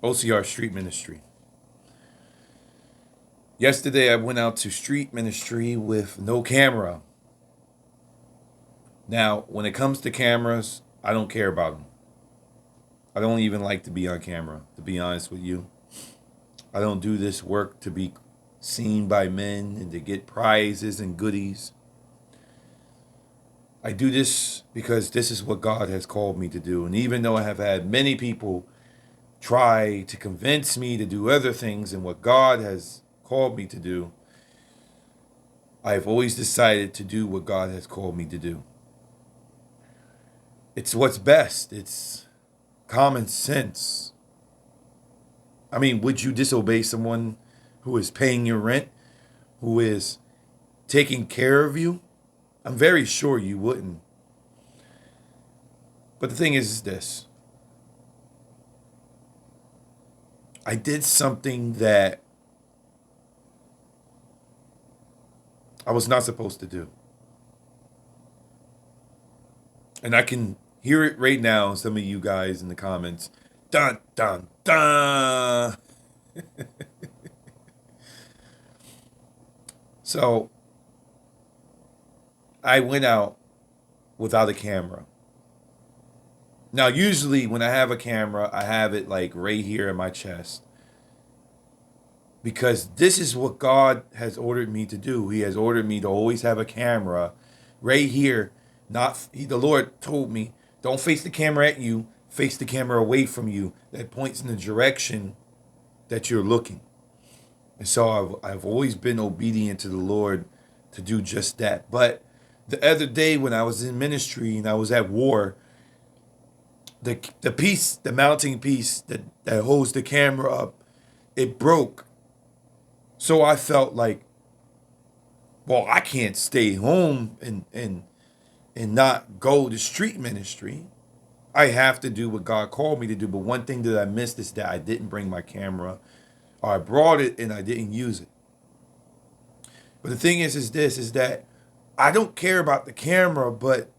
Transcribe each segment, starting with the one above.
OCR Street Ministry. Yesterday, I went out to street ministry with no camera. Now, when it comes to cameras, I don't care about them. I don't even like to be on camera, to be honest with you. I don't do this work to be seen by men and to get prizes and goodies. I do this because this is what God has called me to do. And even though I have had many people try to convince me to do other things than what God has called me to do, I've always decided to do what God has called me to do. It's what's best. It's common sense. I mean, would you disobey someone who is paying your rent, who is taking care of you? I'm very sure you wouldn't. But the thing is this: I did something that I was not supposed to do. And I can hear it right now, some of you guys in the comments. Dun, dun, dun. So I went out without a camera. Now, usually when I have a camera, I have it like right here in my chest because this is what God has ordered me to do. He has ordered me to always have a camera right here. The Lord told me, don't face the camera at you, face the camera away from you that points in the direction that you're looking. And so I've always been obedient to the Lord to do just that. But the other day when I was in ministry and I was at war, the mounting piece that holds the camera up, it broke. So I felt like, well, I can't stay home and not go to street ministry. I have to do what God called me to do. But one thing that I missed is that I didn't bring my camera, or I brought it and I didn't use it. But the thing is that I don't care about the camera, but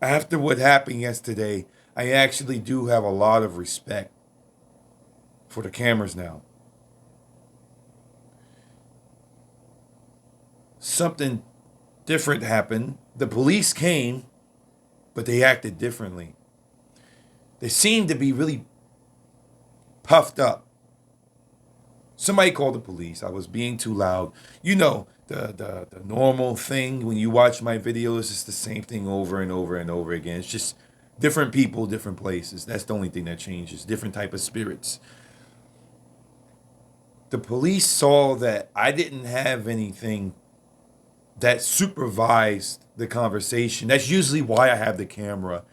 after what happened yesterday, I actually do have a lot of respect for the cameras now. Something different happened. The police came, but they acted differently. They seemed to be really puffed up. Somebody called the police. I was being too loud. You know, the normal thing when you watch my videos, it's the same thing over and over and over again. It's just different people, different places. That's the only thing that changes. Different type of spirits. The police saw that I didn't have anything that supervised the conversation. That's usually why I have the camera.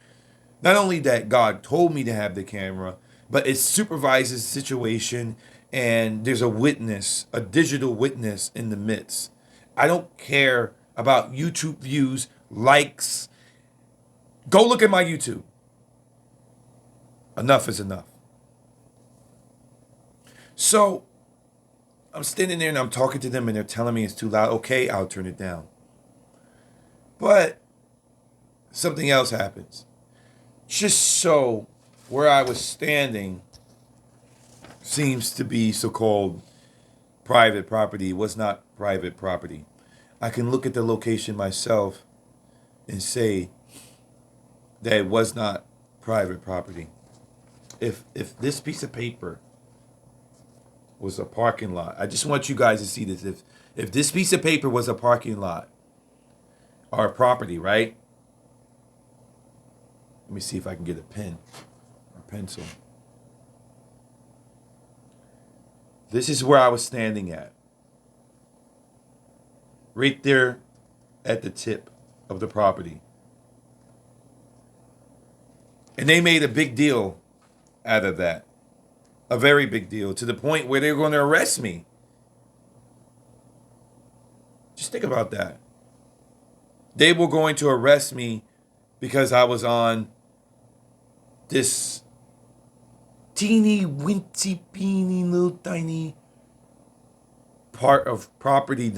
Not only that God told me to have the camera, but it supervises the situation and there's a witness, a digital witness in the midst. I don't care about YouTube views, likes. Go look at my YouTube. Enough is enough. So I'm standing there and I'm talking to them and they're telling me it's too loud. Okay, I'll turn it down. But something else happens. Just so where I was standing seems to be so-called private property. It was not private property. I can look at the location myself and say that it was not private property. If this piece of paper was a parking lot, I just want you guys to see this. If this piece of paper was a parking lot or a property, right? Let me see if I can get a pen or pencil. This is where I was standing at. Right there at the tip of the property. And they made a big deal out of that. A very big deal, to the point where they were going to arrest me. Just think about that. They were going to arrest me because I was on this teeny, wincy, peeny, little tiny part of property